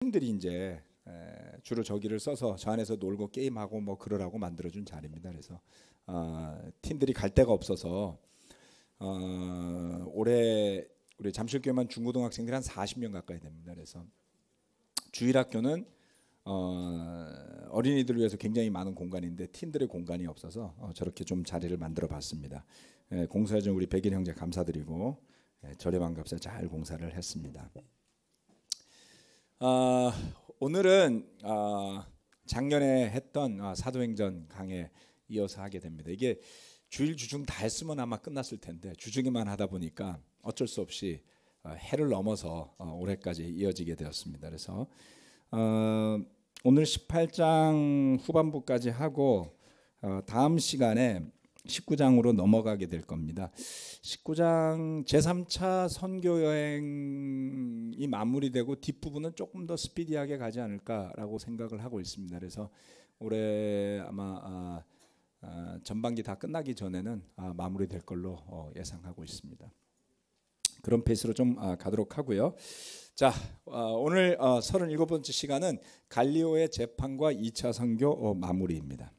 팀들이 이제 주로 저기를 써서 저 안에서 놀고 게임하고 뭐 그러라고 만들어준 자리입니다. 그래서 팀들이 갈 데가 없어서 올해 우리 잠실교회만 중고등학생들이 한 40명 가까이 됩니다. 그래서 주일학교는 어린이들을 위해서 굉장히 많은 공간인데 팀들의 공간이 없어서 저렇게 좀 자리를 만들어 봤습니다. 공사해준 우리 백일 형제 감사드리고 저렴한 값에 잘 공사를 했습니다. 오늘은 작년에 했던 사도행전 강해 이어서 하게 됩니다. 이게 주일 주중 다 했으면 아마 끝났을 텐데 주중에만 하다 보니까 어쩔 수 없이 해를 넘어서 올해까지 이어지게 되었습니다. 그래서 오늘 18장 후반부까지 하고 다음 시간에 19장으로 넘어가게 될 겁니다. 19장 제3차 선교 여행이 마무리되고 뒷부분은 조금 더 스피디하게 가지 않을까라고 생각을 하고 있습니다. 그래서 올해 아마 전반기 다 끝나기 전에는 마무리될 걸로 예상하고 있습니다. 그런 페이스로 좀 가도록 하고요. 자, 오늘 37번째 시간은 갈리오의 재판과 2차 선교 마무리입니다.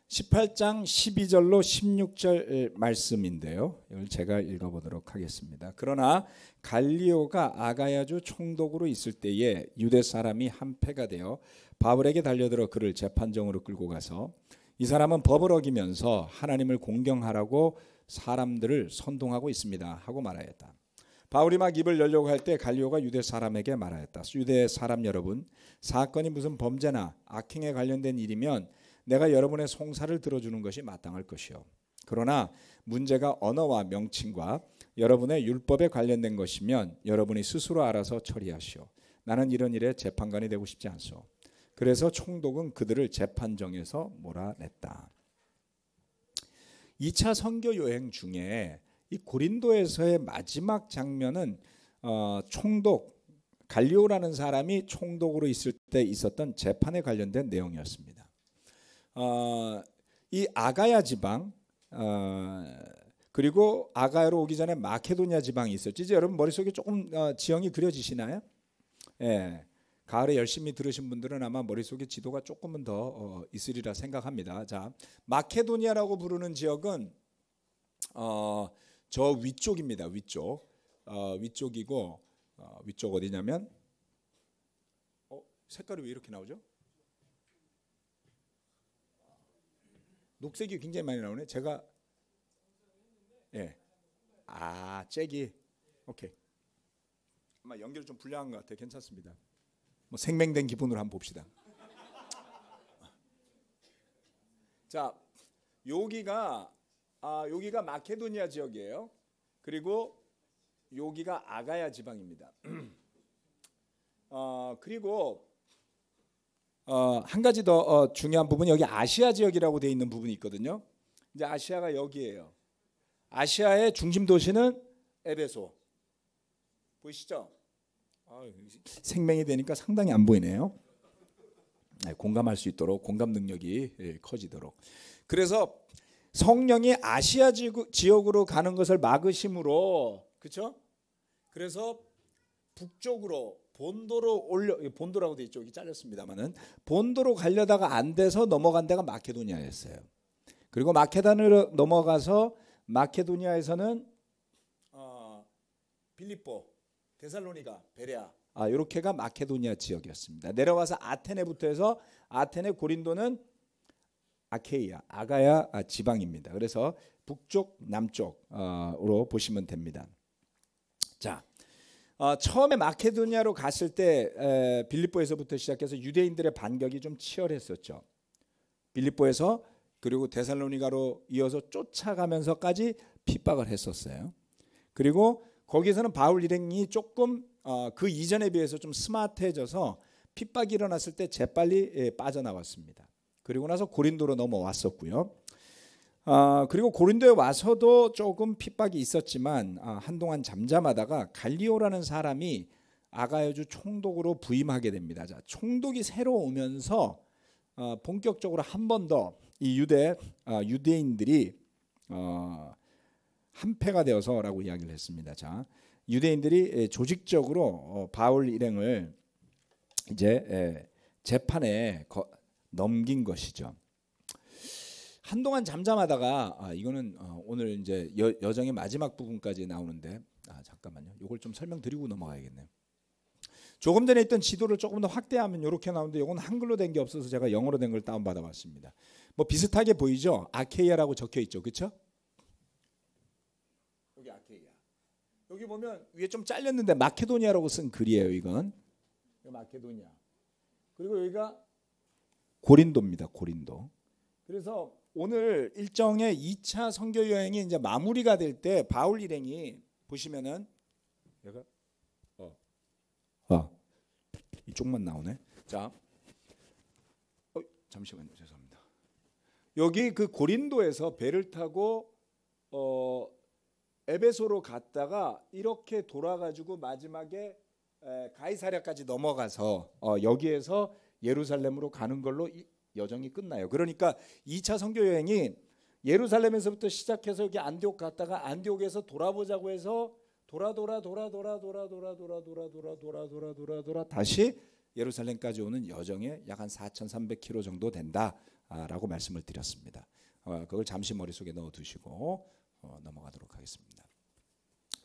18장 12절로 16절 말씀인데요. 이걸 제가 읽어보도록 하겠습니다. 그러나 갈리오가 아가야주 총독으로 있을 때에 유대 사람이 한패가 되어 바울에게 달려들어 그를 재판정으로 끌고 가서 이 사람은 법을 어기면서 하나님을 공경하라고 사람들을 선동하고 있습니다 하고 말하였다. 바울이 막 입을 열려고 할 때 갈리오가 유대 사람에게 말하였다. 유대 사람 여러분, 사건이 무슨 범죄나 악행에 관련된 일이면 내가 여러분의 송사를 들어주는 것이 마땅할 것이요. 그러나 문제가 언어와 명칭과 여러분의 율법에 관련된 것이면 여러분이 스스로 알아서 처리하시오. 나는 이런 일에 재판관이 되고 싶지 않소. 그래서 총독은 그들을 재판정에서 몰아냈다. 2차 선교 여행 중에 이 고린도에서의 마지막 장면은 총독 갈리오라는 사람이 총독으로 있을 때 있었던 재판에 관련된 내용이었습니다. 이 아가야 지방 그리고 아가야로 오기 전에 마케도니아 지방이 있었지. 이제 여러분 머릿속에 조금 지형이 그려지시나요? 예. 가을에 열심히 들으신 분들은 아마 머릿속에 지도가 조금은 더 있으리라 생각합니다. 자, 마케도니아라고 부르는 지역은 저 위쪽입니다. 위쪽이고 위쪽 어디냐면 색깔이 왜 이렇게 나오죠? 녹색이 굉장히 많이 나오네. 제가 잭이 오케이. 아마 연결이 좀 불량한 것 같아요. 괜찮습니다. 뭐 생맹된 기분으로 한번 봅시다. 자, 여기가 마케도니아 지역이에요. 그리고 여기가 아가야 지방입니다. 그리고 한 가지 더 중요한 부분이 여기 아시아 지역이라고 되어 있는 부분이 있거든요. 이제 아시아가 여기예요. 아시아의 중심 도시는 에베소. 보이시죠? 생명이 되니까 상당히 안 보이네요. 공감할 수 있도록 공감 능력이 커지도록. 그래서 성령이 아시아 지역으로 가는 것을 막으심으로, 그렇죠? 그래서 북쪽으로 본도라고 돼 있죠. 여기 잘렸습니다만은 본도로 가려다가 안 돼서 넘어간 데가 마케도니아였어요. 그리고 마케단으로 넘어가서 마케도니아에서는 빌립보, 데살로니가, 베레아 이렇게가 마케도니아 지역이었습니다. 내려와서 아테네부터 해서 아테네, 고린도는 아케이아, 아가야 지방입니다. 그래서 북쪽, 남쪽으로 보시면 됩니다. 자, 처음에 마케도니아로 갔을 때 빌립보에서부터 시작해서 유대인들의 반격이 좀 치열했었죠. 빌립보에서 그리고 데살로니가로 이어서 쫓아가면서까지 핍박을 했었어요. 그리고 거기서는 바울 일행이 조금 그 이전에 비해서 좀 스마트해져서 핍박이 일어났을 때 재빨리 빠져나왔습니다. 그리고 나서 고린도로 넘어왔었고요. 그리고 고린도에 와서도 조금 핍박이 있었지만 한동안 잠잠하다가 갈리오라는 사람이 아가야주 총독으로 부임하게 됩니다. 자, 총독이 새로 오면서 본격적으로 한 번 더 이 유대인들이 한패가 되어서라고 이야기를 했습니다. 자, 유대인들이 조직적으로 바울 일행을 이제 재판에 넘긴 것이죠. 한동안 잠잠하다가 이거는 오늘 이제 여정의 마지막 부분까지 나오는데 잠깐만요. 이걸 좀 설명드리고 넘어가야겠네요. 조금 전에 있던 지도를 조금 더 확대하면 이렇게 나오는데 이건 한글로 된 게 없어서 제가 영어로 된 걸 다운받아 봤습니다. 뭐 비슷하게 보이죠? 아케이아라고 적혀 있죠. 그렇죠? 여기 아케이아. 여기 보면 위에 좀 잘렸는데 마케도니아라고 쓴 글이에요. 이건 마케도니아. 그리고 여기가 고린도입니다. 고린도. 그래서 오늘 일정의 2차 선교 여행이 이제 마무리가 될 때 바울 일행이 보시면은 얘가 이쪽만 나오네. 자, 잠시만요. 죄송합니다. 여기 그 고린도에서 배를 타고 에베소로 갔다가 이렇게 돌아가지고 마지막에 가이사랴까지 넘어가서 여기에서 예루살렘으로 가는 걸로 여정이 끝나요. 그러니까 2차 선교 여행이 예루살렘에서부터 시작해서 여기 안디옥 갔다가 안디옥에서 돌아보자고 해서 돌아 다시 예루살렘까지 오는 여정에 약 한 4,300km 정도 된다라고 말씀을 드렸습니다. 그걸 잠시 머릿속에 넣어두시고 넘어가도록 하겠습니다.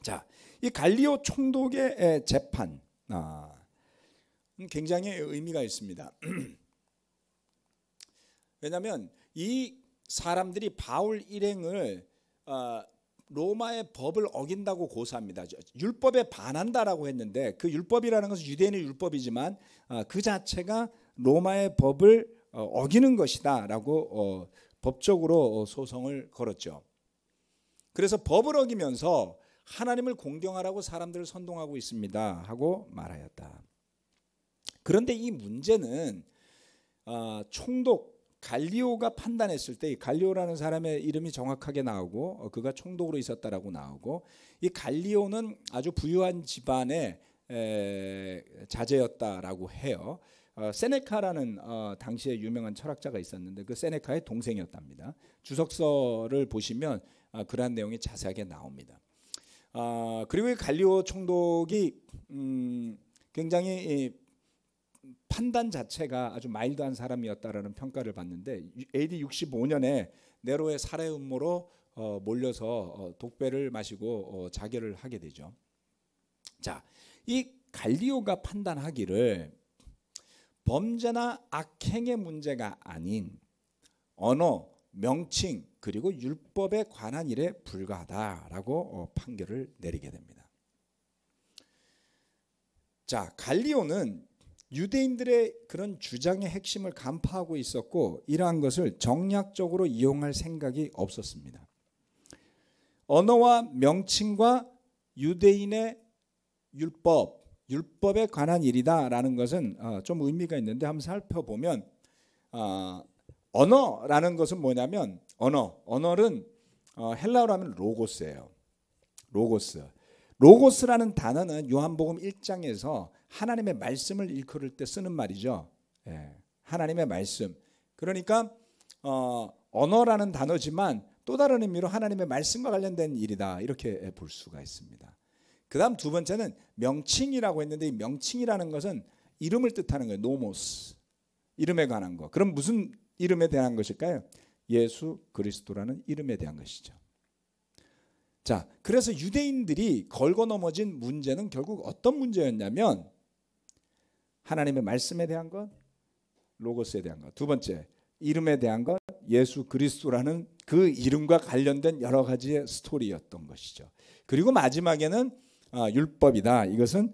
자, 이 갈리오 총독의 재판 굉장히 의미가 있습니다. 왜냐하면 이 사람들이 바울 일행을 로마의 법을 어긴다고 고소합니다. 율법에 반한다라고 했는데 그 율법이라는 것은 유대인의 율법이지만 그 자체가 로마의 법을 어기는 것이다라고 법적으로 소송을 걸었죠. 그래서 법을 어기면서 하나님을 공경하라고 사람들을 선동하고 있습니다 하고 말하였다. 그런데 이 문제는 총독 갈리오가 판단했을 때, 이 갈리오라는 사람의 이름이 정확하게 나오고 그가 총독으로 있었다라고 나오고, 이 갈리오는 아주 부유한 집안의 자제였다라고 해요. 세네카라는 당시에 유명한 철학자가 있었는데 그 세네카의 동생이었답니다. 주석서를 보시면 그러한 내용이 자세하게 나옵니다. 그리고 이 갈리오 총독이 굉장히 판단 자체가 아주 마일드한 사람이었다라는 평가를 받는데 AD 65년에 네로의 살해 음모로 몰려서 독배를 마시고 자결을 하게 되죠. 자, 이 갈리오가 판단하기를 범죄나 악행의 문제가 아닌 언어, 명칭 그리고 율법에 관한 일에 불과하다라고 판결을 내리게 됩니다. 자, 갈리오는 유대인들의 그런 주장의 핵심을 간파하고 있었고 이러한 것을 정략적으로 이용할 생각이 없었습니다. 언어와 명칭과 유대인의 율법에 관한 일이다라는 것은 좀 의미가 있는데 한번 살펴보면 언어라는 것은 뭐냐면 언어는 헬라어로 하면 로고스예요. 로고스라는 단어는 요한복음 1장에서 하나님의 말씀을 일컬을 때 쓰는 말이죠. 하나님의 말씀. 그러니까 언어라는 단어지만 또 다른 의미로 하나님의 말씀과 관련된 일이다 이렇게 볼 수가 있습니다. 그 다음 두 번째는 명칭이라고 했는데 이 명칭이라는 것은 이름을 뜻하는 거예요. 노모스. 이름에 관한 거. 그럼 무슨 이름에 대한 것일까요? 예수 그리스도라는 이름에 대한 것이죠. 자, 그래서 유대인들이 걸고 넘어진 문제는 결국 어떤 문제였냐면 하나님의 말씀에 대한 것, 로고스에 대한 것. 두 번째, 이름에 대한 것, 예수 그리스도라는 그 이름과 관련된 여러 가지의 스토리였던 것이죠. 그리고 마지막에는 율법이다. 이것은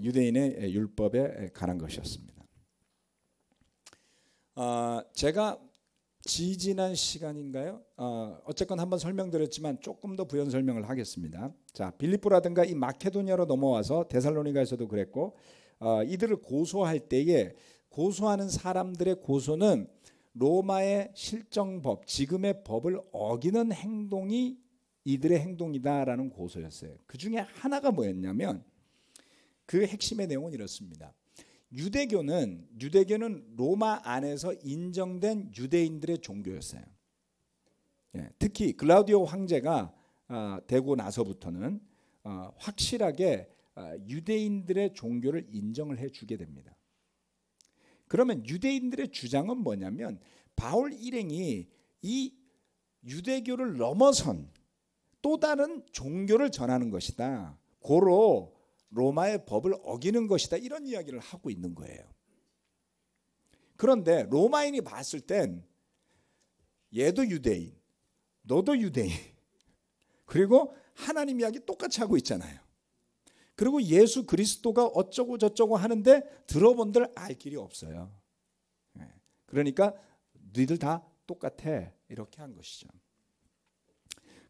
유대인의 율법에 관한 것이었습니다. 제가 지지난 시간인가요? 어쨌건 한번 설명드렸지만 조금 더 부연 설명을 하겠습니다. 자, 빌립보라든가 이 마케도니아로 넘어와서 데살로니가에서도 그랬고 이들을 고소할 때에 고소하는 사람들의 고소는 로마의 실정법, 지금의 법을 어기는 행동이 이들의 행동이다라는 고소였어요. 그 중에 하나가 뭐였냐면 그 핵심의 내용은 이렇습니다. 유대교는 로마 안에서 인정된 유대인들의 종교였어요. 특히 글라우디오 황제가 되고 나서부터는 확실하게 유대인들의 종교를 인정을 해주게 됩니다. 그러면 유대인들의 주장은 뭐냐면 바울 일행이 이 유대교를 넘어선 또 다른 종교를 전하는 것이다. 고로 로마의 법을 어기는 것이다. 이런 이야기를 하고 있는 거예요. 그런데 로마인이 봤을 땐 얘도 유대인, 너도 유대인, 그리고 하나님 이야기 똑같이 하고 있잖아요. 그리고 예수 그리스도가 어쩌고 저쩌고 하는데 들어본들 알 길이 없어요. 그러니까 너희들 다 똑같아 이렇게 한 것이죠.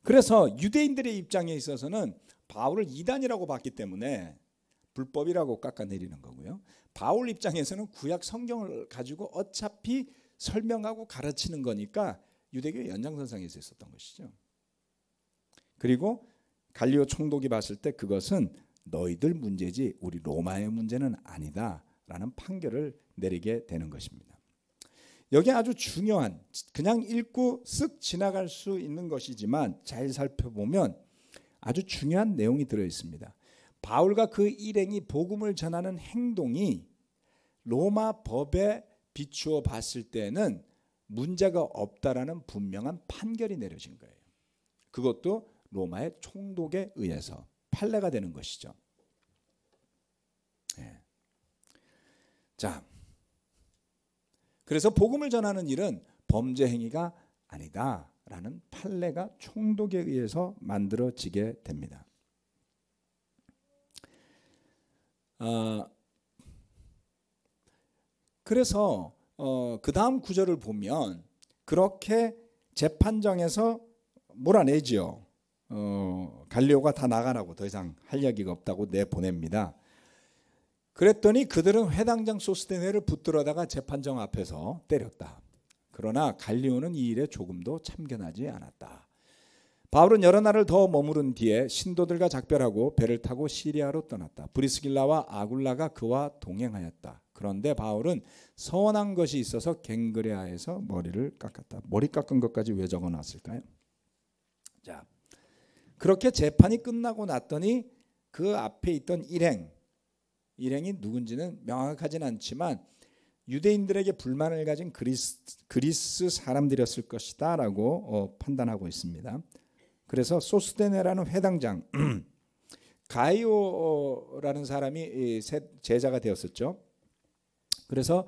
그래서 유대인들의 입장에 있어서는 바울을 이단이라고 봤기 때문에 불법이라고 깎아내리는 거고요. 바울 입장에서는 구약 성경을 가지고 어차피 설명하고 가르치는 거니까 유대교의 연장선상에 있었던 것이죠. 그리고 갈리오 총독이 봤을 때 그것은 너희들 문제지 우리 로마의 문제는 아니다라는 판결을 내리게 되는 것입니다. 여기 아주 중요한, 그냥 읽고 쓱 지나갈 수 있는 것이지만 잘 살펴보면 아주 중요한 내용이 들어 있습니다. 바울과 그 일행이 복음을 전하는 행동이 로마 법에 비추어 봤을 때는 문제가 없다라는 분명한 판결이 내려진 거예요. 그것도 로마의 총독에 의해서 판례가 되는 것이죠. 네. 자, 그래서 복음을 전하는 일은 범죄 행위가 아니다라는 판례가 총독에 의해서 만들어지게 됩니다. 그래서 그 다음 구절을 보면 그렇게 재판정에서 몰아내지요. 갈리오가 다 나가라고 더 이상 할 이야기가 없다고 내보냅니다. 그랬더니 그들은 회당장 소스데네를 붙들어다가 재판정 앞에서 때렸다. 그러나 갈리오는 이 일에 조금도 참견하지 않았다. 바울은 여러 날을 더 머무른 뒤에 신도들과 작별하고 배를 타고 시리아로 떠났다. 브리스길라와 아굴라가 그와 동행하였다. 그런데 바울은 서원한 것이 있어서 갱그레아에서 머리를 깎았다. 머리 깎은 것까지 왜 적어놨을까요? 자, 그렇게 재판이 끝나고 났더니 그 앞에 있던 일행이 누군지는 명확하진 않지만 유대인들에게 불만을 가진 그리스 사람들이었을 것이다 라고 판단하고 있습니다. 그래서 소스데네라는 회당장 가이오라는 사람이 제자가 되었었죠. 그래서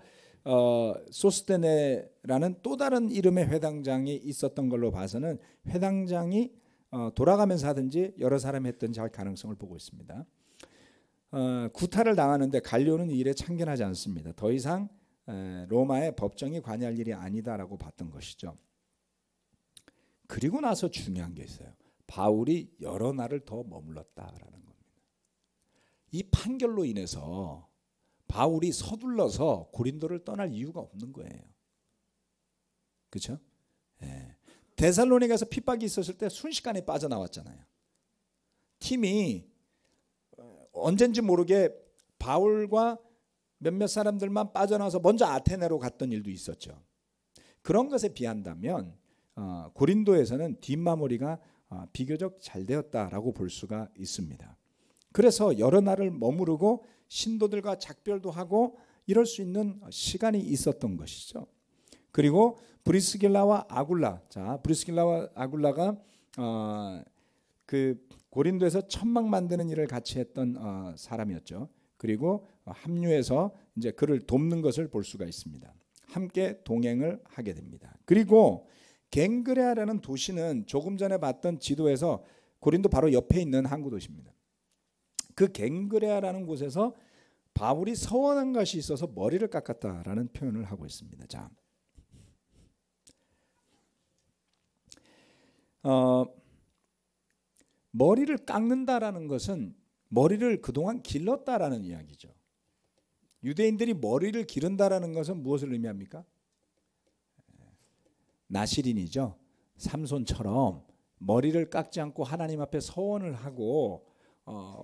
소스데네라는 또 다른 이름의 회당장이 있었던 걸로 봐서는 회당장이 돌아가면서 하든지 여러 사람이 했든지 할 가능성을 보고 있습니다. 구타를 당하는데 갈리오는 이 일에 참견하지 않습니다. 더 이상 로마의 법정이 관여할 일이 아니다라고 봤던 것이죠. 그리고 나서 중요한 게 있어요. 바울이 여러 날을 더 머물렀다라는 겁니다. 이 판결로 인해서 바울이 서둘러서 고린도를 떠날 이유가 없는 거예요. 그렇죠? 데살로니가에서 핍박이 있었을 때 순식간에 빠져나왔잖아요. 팀이 언젠지 모르게 바울과 몇몇 사람들만 빠져나와서 먼저 아테네로 갔던 일도 있었죠. 그런 것에 비한다면 고린도에서는 뒷마무리가 비교적 잘 되었다라고 볼 수가 있습니다. 그래서 여러 날을 머무르고 신도들과 작별도 하고 이럴 수 있는 시간이 있었던 것이죠. 그리고 브리스길라와 아굴라가 그 고린도에서 천막 만드는 일을 같이 했던 사람이었죠. 그리고 합류해서 이제 그를 돕는 것을 볼 수가 있습니다. 함께 동행을 하게 됩니다. 그리고 갱그레아라는 도시는 조금 전에 봤던 지도에서 고린도 바로 옆에 있는 항구 도시입니다. 그 갱그레아라는 곳에서 바울이 서원한 것이 있어서 머리를 깎았다라는 표현을 하고 있습니다. 자, 머리를 깎는다라는 것은 머리를 그동안 길렀다라는 이야기죠. 유대인들이 머리를 기른다라는 것은 무엇을 의미합니까? 나시린이죠. 삼손처럼 머리를 깎지 않고 하나님 앞에 서원을 하고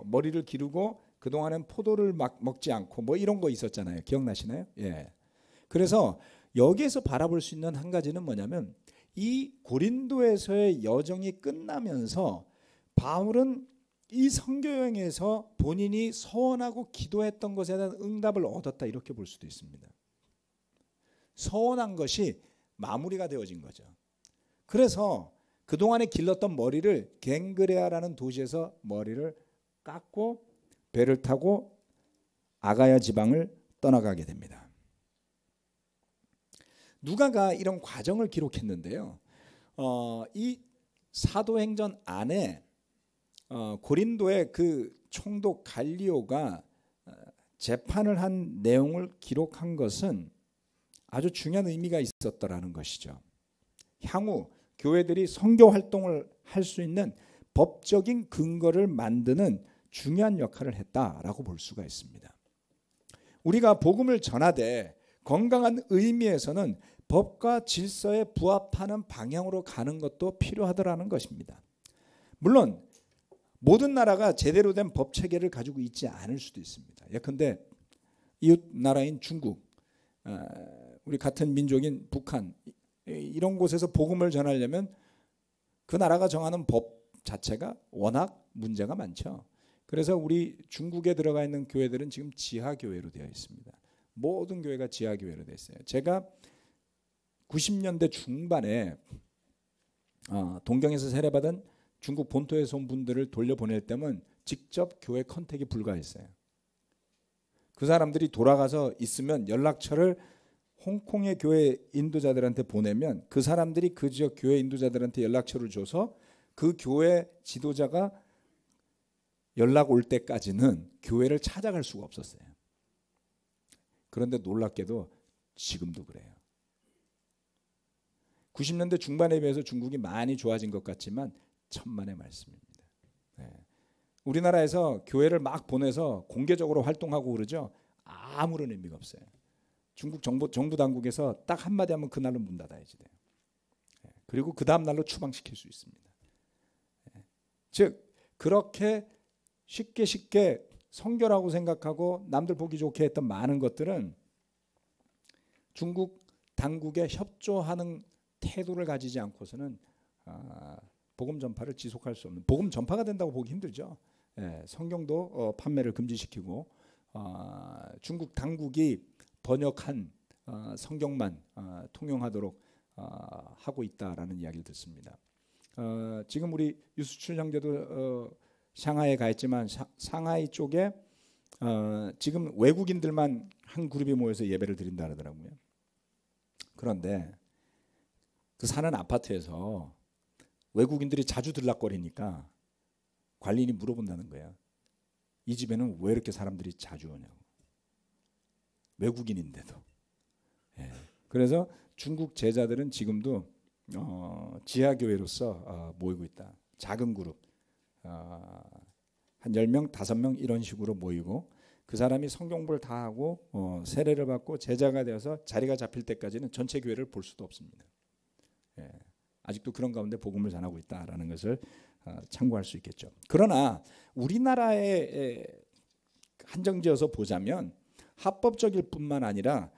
머리를 기르고 그동안은 포도를 막 먹지 않고 뭐 이런 거 있었잖아요. 기억나시나요? 예. 그래서 여기에서 바라볼 수 있는 한 가지는 뭐냐면 이 고린도에서의 여정이 끝나면서 바울은 이 선교 여행에서 본인이 소원하고 기도했던 것에 대한 응답을 얻었다 이렇게 볼 수도 있습니다. 소원한 것이 마무리가 되어진 거죠. 그래서 그동안에 길렀던 머리를 갱그레아라는 도시에서 머리를 깎고 배를 타고 아가야 지방을 떠나가게 됩니다. 누가가 이런 과정을 기록했는데요. 이 사도행전 안에 고린도의 그 총독 갈리오가 재판을 한 내용을 기록한 것은 아주 중요한 의미가 있었더라는 것이죠. 향후 교회들이 선교 활동을 할 수 있는 법적인 근거를 만드는 중요한 역할을 했다라고 볼 수가 있습니다. 우리가 복음을 전하되 건강한 의미에서는 법과 질서에 부합하는 방향으로 가는 것도 필요하더라는 것입니다. 물론 모든 나라가 제대로 된 법 체계를 가지고 있지 않을 수도 있습니다. 예컨대 이웃 나라인 중국, 우리 같은 민족인 북한, 이런 곳에서 복음을 전하려면 그 나라가 정하는 법 자체가 워낙 문제가 많죠. 그래서 우리 중국에 들어가 있는 교회들은 지금 지하교회로 되어 있습니다. 모든 교회가 지하교회로 되어 있어요. 제가 90년대 중반에 동경에서 세례받은 중국 본토에서 온 분들을 돌려보낼 때면 직접 교회 컨택이 불가했어요. 그 사람들이 돌아가서 있으면 연락처를 홍콩의 교회 인도자들한테 보내면 그 사람들이 그 지역 교회 인도자들한테 연락처를 줘서 그 교회 지도자가 연락 올 때까지는 교회를 찾아갈 수가 없었어요. 그런데 놀랍게도 지금도 그래요. 90년대 중반에 비해서 중국이 많이 좋아진 것 같지만 천만의 말씀입니다. 네. 우리나라에서 교회를 막 보내서 공개적으로 활동하고 그러죠. 아무런 의미가 없어요. 중국 정부 당국에서 딱 한마디 하면 그날로 문 닫아야지 돼요. 네. 그리고 그 다음 날로 추방시킬 수 있습니다. 네. 즉 그렇게 쉽게 선교라고 생각하고 남들 보기 좋게 했던 많은 것들은 중국 당국에 협조하는 태도를 가지지 않고서는 복음 전파를 지속할 수 없는, 복음 전파가 된다고 보기 힘들죠. 예, 성경도 판매를 금지시키고 중국 당국이 번역한 성경만 통용하도록 하고 있다라는 이야기를 듣습니다. 지금 우리 유수출 형제도 상하이에 가 있지만 상하이 쪽에 지금 외국인들만 한 그룹이 모여서 예배를 드린다 그러더라고요. 그런데 그 사는 아파트에서 외국인들이 자주 들락거리니까 관리인이 물어본다는 거예요. 이 집에는 왜 이렇게 사람들이 자주 오냐고. 외국인인데도. 예. 그래서 중국 제자들은 지금도 지하교회로서 모이고 있다. 작은 그룹. 한 10명, 5명 이런 식으로 모이고 그 사람이 성경부를 다 하고 세례를 받고 제자가 되어서 자리가 잡힐 때까지는 전체 교회를 볼 수도 없습니다. 예. 아직도 그런 가운데 복음을 전하고 있다라는 것을 참고할 수 있겠죠. 그러나 우리나라에 한정지어서 보자면 합법적일 뿐만 아니라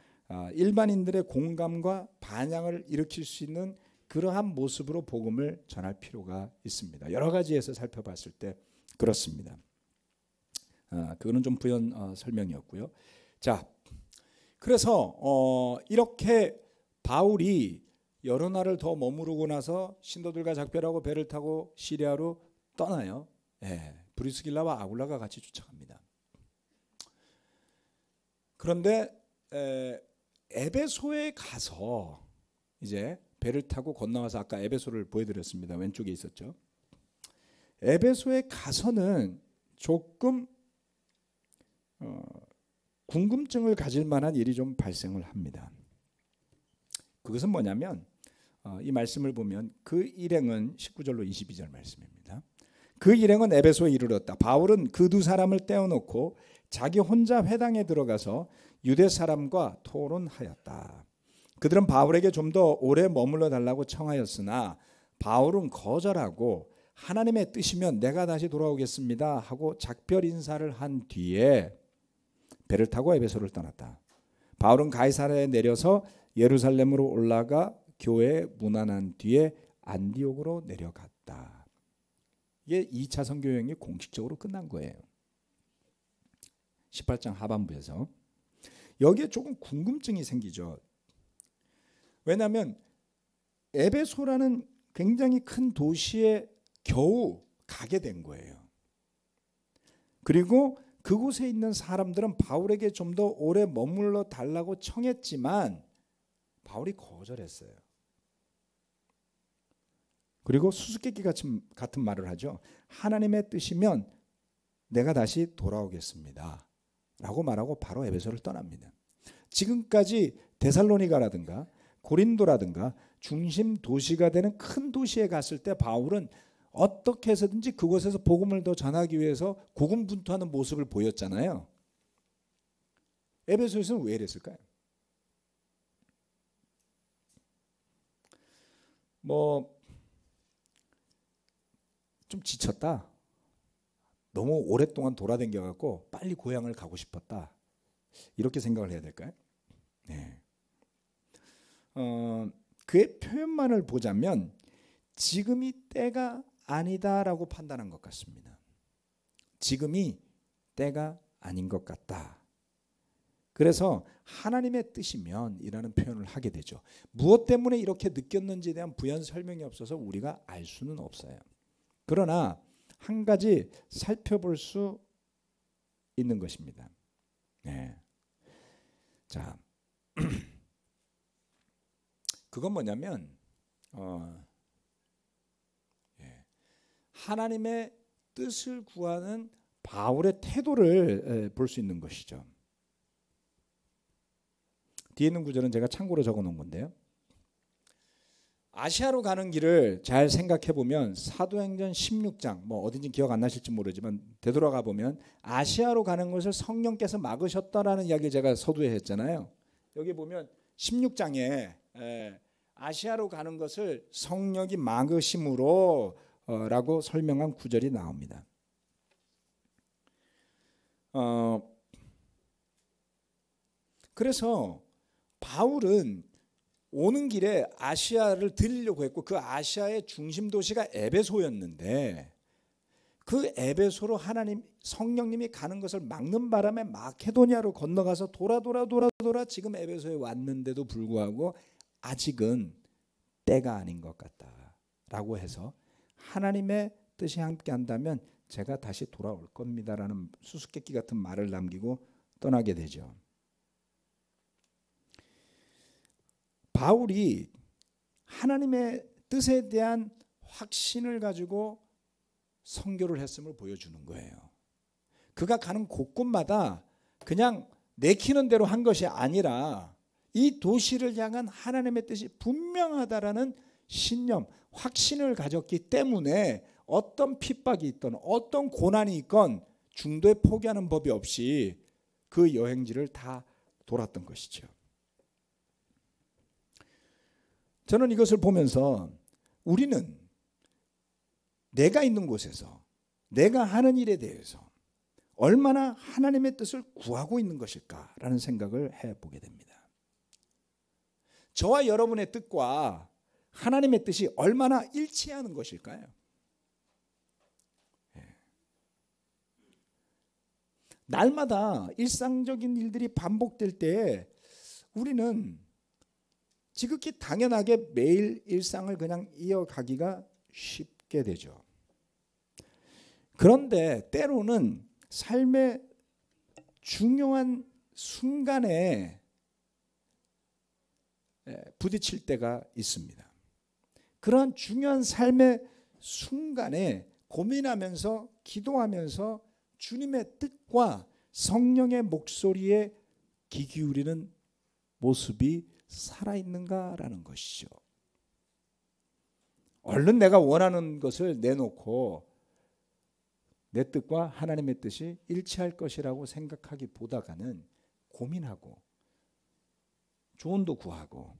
일반인들의 공감과 반향을 일으킬 수 있는 그러한 모습으로 복음을 전할 필요가 있습니다. 여러 가지에서 살펴봤을 때 그렇습니다. 그거는 좀 부연 설명이었고요. 자, 그래서 이렇게 바울이 여러 날을 더 머무르고 나서 신도들과 작별하고 배를 타고 시리아로 떠나요. 예, 브리스길라와 아굴라가 같이 쫓아갑니다. 그런데 에베소에 가서 이제 배를 타고 건너와서 아까 에베소를 보여드렸습니다. 왼쪽에 있었죠. 에베소에 가서는 조금 궁금증을 가질 만한 일이 좀 발생을 합니다. 그것은 뭐냐면 이 말씀을 보면 그 일행은 19절로 22절 말씀입니다. 그 일행은 에베소에 이르렀다. 바울은 그 두 사람을 떼어놓고 자기 혼자 회당에 들어가서 유대 사람과 토론하였다. 그들은 바울에게 좀 더 오래 머물러 달라고 청하였으나 바울은 거절하고 하나님의 뜻이면 내가 다시 돌아오겠습니다 하고 작별 인사를 한 뒤에 배를 타고 에베소를 떠났다. 바울은 가이사랴에 내려서 예루살렘으로 올라가 교회에 문안한 뒤에 안디옥으로 내려갔다. 이게 2차 선교 여행이 공식적으로 끝난 거예요. 18장 하반부에서. 여기에 조금 궁금증이 생기죠. 왜냐하면 에베소라는 굉장히 큰 도시에 겨우 가게 된 거예요. 그리고 그곳에 있는 사람들은 바울에게 좀 더 오래 머물러 달라고 청했지만 바울이 거절했어요. 그리고 수수께끼 같은 말을 하죠. 하나님의 뜻이면 내가 다시 돌아오겠습니다 라고 말하고 바로 에베소를 떠납니다. 지금까지 데살로니가라든가 고린도라든가 중심 도시가 되는 큰 도시에 갔을 때 바울은 어떻게 해서든지 그곳에서 복음을 더 전하기 위해서 고군분투하는 모습을 보였잖아요. 에베소에서는 왜 이랬을까요? 좀 지쳤다. 너무 오랫동안 돌아다녀갖고 빨리 고향을 가고 싶었다. 이렇게 생각을 해야 될까요? 네. 그의 표현만을 보자면 지금이 때가 아니다라고 판단한 것 같습니다. 지금이 때가 아닌 것 같다. 그래서 하나님의 뜻이면 이라는 표현을 하게 되죠. 무엇 때문에 이렇게 느꼈는지에 대한 부연 설명이 없어서 우리가 알 수는 없어요. 그러나 한 가지 살펴볼 수 있는 것입니다. 네. 자, 그건 뭐냐면 하나님의 뜻을 구하는 바울의 태도를 볼 수 있는 것이죠. 뒤에 있는 구절은 제가 참고로 적어놓은 건데요. 아시아로 가는 길을 잘 생각해 보면 사도행전 16장 어딘지 기억 안 나실지 모르지만 되돌아가 보면 아시아로 가는 것을 성령께서 막으셨다라는 이야기를 제가 서두에 했잖아요. 여기 보면 16장에 아시아로 가는 것을 성령이 막으심으로 라고 설명한 구절이 나옵니다. 그래서 바울은 오는 길에 아시아를 들리려고 했고 그 아시아의 중심 도시가 에베소였는데 그 에베소로 하나님 성령님이 가는 것을 막는 바람에 마케도니아로 건너가서 돌아 지금 에베소에 왔는데도 불구하고 아직은 때가 아닌 것 같다라고 해서 하나님의 뜻이 함께 한다면 제가 다시 돌아올 겁니다라는 수수께끼 같은 말을 남기고 떠나게 되죠. 바울이 하나님의 뜻에 대한 확신을 가지고 선교를 했음을 보여주는 거예요. 그가 가는 곳곳마다 그냥 내키는 대로 한 것이 아니라 이 도시를 향한 하나님의 뜻이 분명하다라는 신념, 확신을 가졌기 때문에 어떤 핍박이 있건 어떤 고난이 있건 중도에 포기하는 법이 없이 그 여행지를 다 돌았던 것이죠. 저는 이것을 보면서 우리는 내가 있는 곳에서 내가 하는 일에 대해서 얼마나 하나님의 뜻을 구하고 있는 것일까라는 생각을 해보게 됩니다. 저와 여러분의 뜻과 하나님의 뜻이 얼마나 일치하는 것일까요? 날마다 일상적인 일들이 반복될 때 우리는 지극히 당연하게 매일 일상을 그냥 이어가기가 쉽게 되죠. 그런데 때로는 삶의 중요한 순간에 부딪힐 때가 있습니다. 그런 중요한 삶의 순간에 고민하면서 기도하면서 주님의 뜻과 성령의 목소리에 귀 기울이는 모습이 살아있는가라는 것이죠. 얼른 내가 원하는 것을 내놓고 내 뜻과 하나님의 뜻이 일치할 것이라고 생각하기보다는 고민하고 조언도 구하고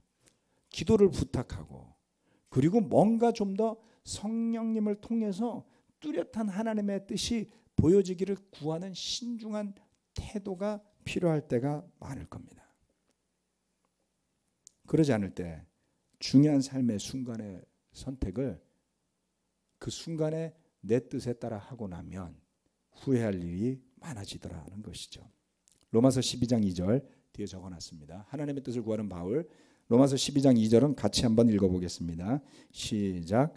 기도를 부탁하고 그리고 뭔가 좀 더 성령님을 통해서 뚜렷한 하나님의 뜻이 보여지기를 구하는 신중한 태도가 필요할 때가 많을 겁니다. 그러지 않을 때 중요한 삶의 순간의 선택을 그 순간에 내 뜻에 따라 하고 나면 후회할 일이 많아지더라는 것이죠. 로마서 12장 2절 뒤에 적어놨습니다. 하나님의 뜻을 구하는 바울. 로마서 12장 2절은 같이 한번 읽어보겠습니다. 시작.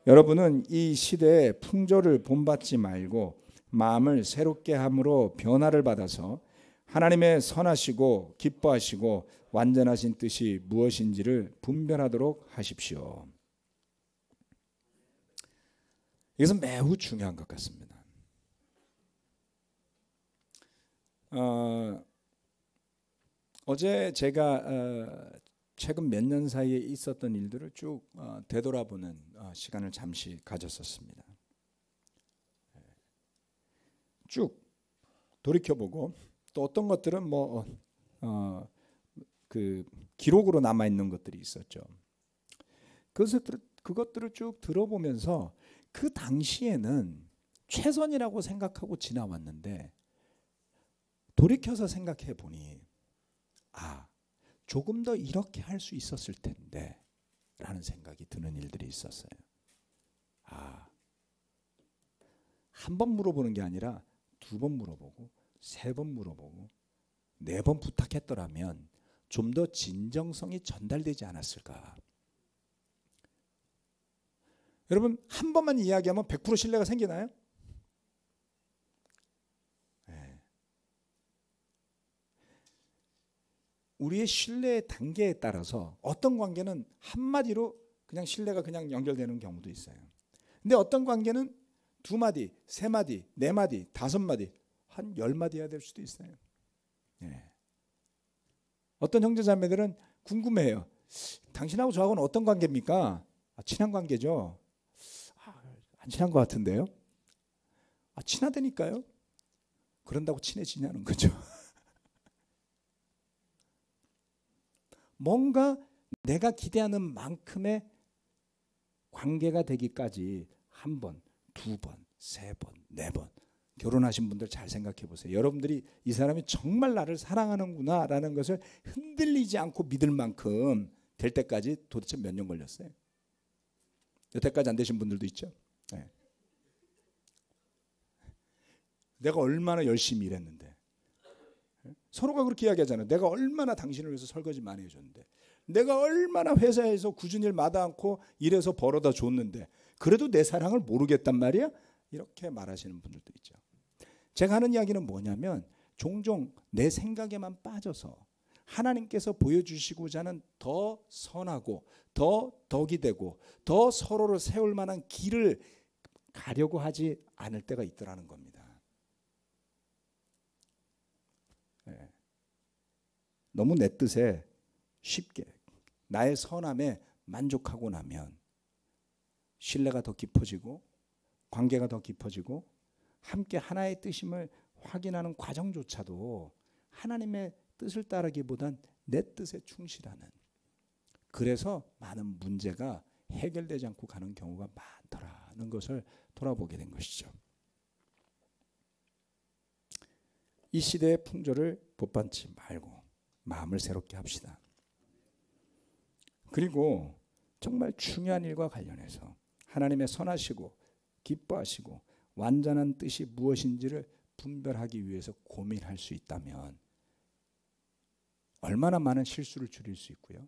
여러분은 이 시대의 풍조를 본받지 말고 마음을 새롭게 함으로 변화를 받아서 하나님의 선하시고 기뻐하시고 완전하신 뜻이 무엇인지를 분별하도록 하십시오. 이것은 매우 중요한 것 같습니다. 어제 제가 최근 몇 년 사이에 있었던 일들을 쭉 되돌아보는 시간을 잠시 가졌었습니다. 쭉 돌이켜보고 또 어떤 것들은 그 기록으로 남아 있는 것들이 있었죠. 그것들을 쭉 들어보면서 그 당시에는 최선이라고 생각하고 지나왔는데 돌이켜서 생각해 보니 조금 더 이렇게 할 수 있었을 텐데 라는 생각이 드는 일들이 있었어요. 한 번 물어보는 게 아니라 두 번 물어보고 세 번 물어보고 네 번 부탁했더라면 좀 더 진정성이 전달되지 않았을까. 여러분 한 번만 이야기하면 100% 신뢰가 생기나요? 네. 우리의 신뢰의 단계에 따라서 어떤 관계는 한마디로 그냥 신뢰가 그냥 연결되는 경우도 있어요. 근데 어떤 관계는 두 마디, 세 마디, 네 마디, 다섯 마디, 한 10마디 해야 될 수도 있어요. 네. 어떤 형제자매들은 궁금해요. 당신하고 저하고는 어떤 관계입니까? 친한 관계죠. 안 친한 것 같은데요. 친하다니까요. 그런다고 친해지냐는 거죠. 뭔가 내가 기대하는 만큼의 관계가 되기까지 한 번, 두 번, 세 번, 네 번. 결혼하신 분들 잘 생각해 보세요. 여러분들이 이 사람이 정말 나를 사랑하는구나 라는 것을 흔들리지 않고 믿을 만큼 될 때까지 도대체 몇 년 걸렸어요? 여태까지 안 되신 분들도 있죠. 네. 내가 얼마나 열심히 일했는데, 서로가 그렇게 이야기하잖아요. 내가 얼마나 당신을 위해서 설거지 많이 해줬는데, 내가 얼마나 회사에서 굳은 일 마다 않고 일해서 벌어다 줬는데 그래도 내 사랑을 모르겠단 말이야? 이렇게 말하시는 분들도 있죠. 제가 하는 이야기는 뭐냐면 종종 내 생각에만 빠져서 하나님께서 보여주시고자 하는 더 선하고 더 덕이 되고 더 서로를 세울 만한 길을 가려고 하지 않을 때가 있더라는 겁니다. 네. 너무 내 뜻에 쉽게 나의 선함에 만족하고 나면 신뢰가 더 깊어지고 관계가 더 깊어지고 함께 하나의 뜻임을 확인하는 과정조차도 하나님의 뜻을 따르기보단 내 뜻에 충실하는, 그래서 많은 문제가 해결되지 않고 가는 경우가 많더라는 것을 돌아보게 된 것이죠. 이 시대의 풍조를 본받지 말고 마음을 새롭게 합시다. 그리고 정말 중요한 일과 관련해서 하나님의 선하시고 기뻐하시고 완전한 뜻이 무엇인지를 분별하기 위해서 고민할 수 있다면 얼마나 많은 실수를 줄일 수 있고요.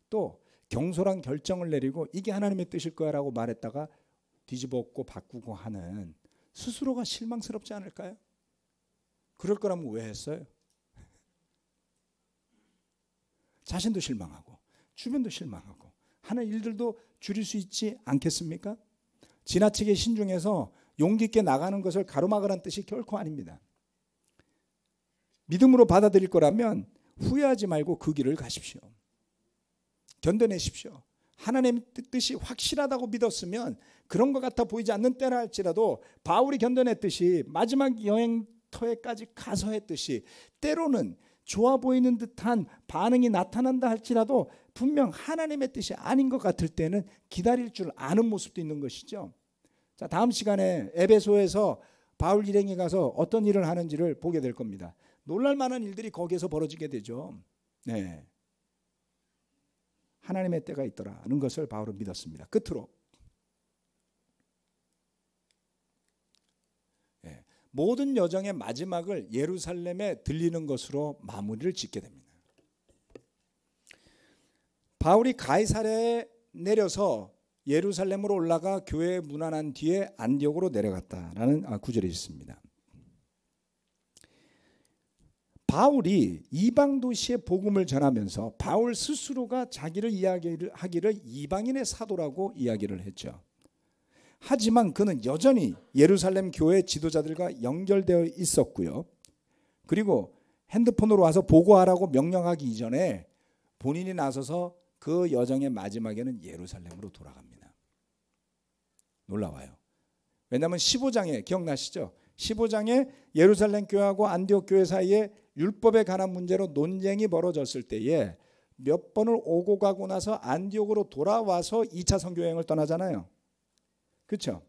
또 경솔한 결정을 내리고 이게 하나님의 뜻일 거야 라고 말했다가 뒤집어 엎고 바꾸고 하는 스스로가 실망스럽지 않을까요? 그럴 거라면 왜 했어요? 자신도 실망하고 주변도 실망하고 하는 일들도 줄일 수 있지 않겠습니까? 지나치게 신중해서 용기 있게 나가는 것을 가로막으라는 뜻이 결코 아닙니다. 믿음으로 받아들일 거라면 후회하지 말고 그 길을 가십시오. 견뎌내십시오. 하나님의 뜻이 확실하다고 믿었으면 그런 것 같아 보이지 않는 때라 할지라도 바울이 견뎌냈듯이 마지막 여행터에까지 가서 했듯이 때로는 좋아 보이는 듯한 반응이 나타난다 할지라도 분명 하나님의 뜻이 아닌 것 같을 때는 기다릴 줄 아는 모습도 있는 것이죠. 자, 다음 시간에 에베소에서 바울 일행이 가서 어떤 일을 하는지를 보게 될 겁니다. 놀랄 만한 일들이 거기에서 벌어지게 되죠. 네. 하나님의 때가 있더라는 것을 바울은 믿었습니다. 끝으로 모든 여정의 마지막을 예루살렘에 들리는 것으로 마무리를 짓게 됩니다. 바울이 가이사랴에 내려서 예루살렘으로 올라가 교회에 문안한 뒤에 안디옥으로 내려갔다라는 구절이 있습니다. 바울이 이방 도시에 복음을 전하면서 바울 스스로가 자기를 이야기하기를 이방인의 사도라고 이야기를 했죠. 하지만 그는 여전히 예루살렘 교회 지도자들과 연결되어 있었고요. 그리고 핸드폰으로 와서 보고하라고 명령하기 이전에 본인이 나서서 그 여정의 마지막에는 예루살렘으로 돌아갑니다. 놀라워요. 왜냐하면 15장에 기억나시죠? 15장에 예루살렘 교회하고 안디옥 교회 사이에 율법에 관한 문제로 논쟁이 벌어졌을 때에 몇 번을 오고 가고 나서 안디옥으로 돌아와서 2차 선교 여행을 떠나잖아요. 그렇죠?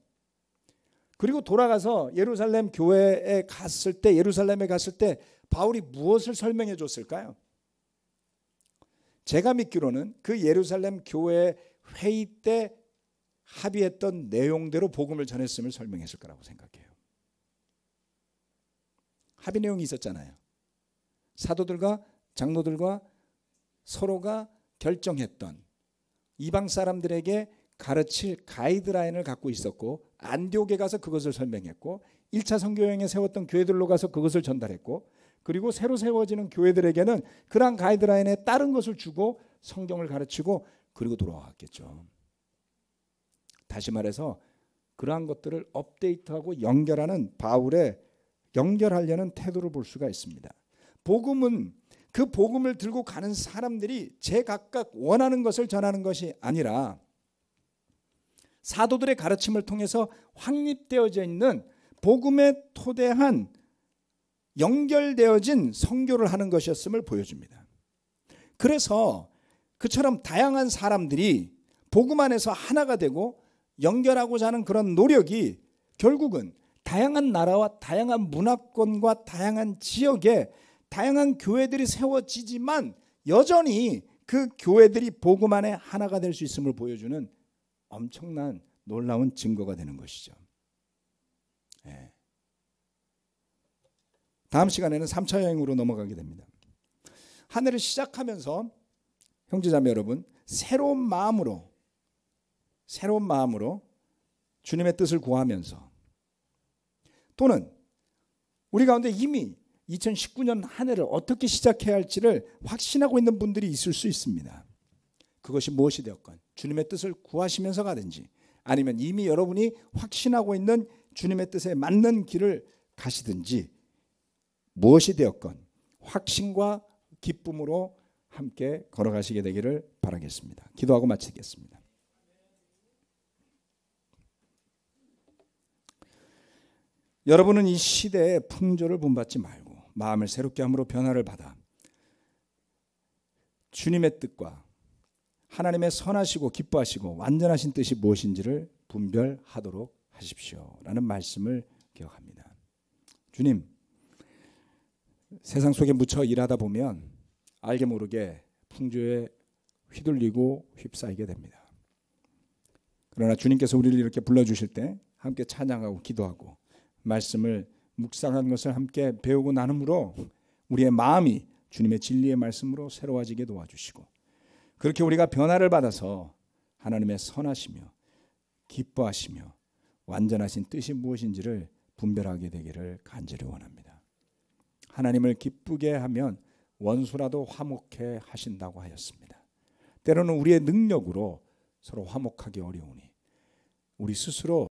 그리고 돌아가서 예루살렘 교회에 갔을 때, 예루살렘에 갔을 때 바울이 무엇을 설명해 줬을까요? 제가 믿기로는 그 예루살렘 교회 회의 때 합의했던 내용대로 복음을 전했음을 설명했을 거라고 생각해요. 합의 내용이 있었잖아요. 사도들과 장로들과 서로가 결정했던 이방 사람들에게 가르칠 가이드라인을 갖고 있었고, 안디옥에 가서 그것을 설명했고, 1차 선교여행에 세웠던 교회들로 가서 그것을 전달했고, 그리고 새로 세워지는 교회들에게는 그러한 가이드라인에 따른 것을 주고 성경을 가르치고 그리고 돌아왔겠죠. 다시 말해서 그러한 것들을 업데이트하고 연결하는 바울의 연결하려는 태도를 볼 수가 있습니다. 복음은 그 복음을 들고 가는 사람들이 제각각 원하는 것을 전하는 것이 아니라 사도들의 가르침을 통해서 확립되어져 있는 복음에 토대한 연결되어진 선교를 하는 것이었음을 보여줍니다. 그래서 그처럼 다양한 사람들이 복음 안에서 하나가 되고 연결하고자 하는 그런 노력이 결국은 다양한 나라와 다양한 문화권과 다양한 지역에 다양한 교회들이 세워지지만 여전히 그 교회들이 복음 안에 하나가 될 수 있음을 보여주는 엄청난 놀라운 증거가 되는 것이죠. 네. 다음 시간에는 3차 여행으로 넘어가게 됩니다. 한 해를 시작하면서 형제자매 여러분, 새로운 마음으로 주님의 뜻을 구하면서, 또는 우리 가운데 이미 2019년 한 해를 어떻게 시작해야 할지를 확신하고 있는 분들이 있을 수 있습니다. 그것이 무엇이 되었건 주님의 뜻을 구하시면서 가든지, 아니면 이미 여러분이 확신하고 있는 주님의 뜻에 맞는 길을 가시든지, 무엇이 되었건 확신과 기쁨으로 함께 걸어가시게 되기를 바라겠습니다. 기도하고 마치겠습니다. 여러분은 이 시대의 풍조를 본받지 말고 마음을 새롭게 함으로 변화를 받아 주님의 뜻과 하나님의 선하시고 기뻐하시고 완전하신 뜻이 무엇인지를 분별하도록 하십시오 라는 말씀을 기억합니다. 주님, 세상 속에 묻혀 일하다 보면 알게 모르게 풍조에 휘둘리고 휩싸이게 됩니다. 그러나 주님께서 우리를 이렇게 불러주실 때 함께 찬양하고 기도하고 말씀을 묵상한 것을 함께 배우고 나눔으로 우리의 마음이 주님의 진리의 말씀으로 새로워지게 도와주시고, 그렇게 우리가 변화를 받아서 하나님의 선하시며 기뻐하시며 완전하신 뜻이 무엇인지를 분별하게 되기를 간절히 원합니다. 하나님을 기쁘게 하면 원수라도 화목해 하신다고 하였습니다. 때로는 우리의 능력으로 서로 화목하기 어려우니 우리 스스로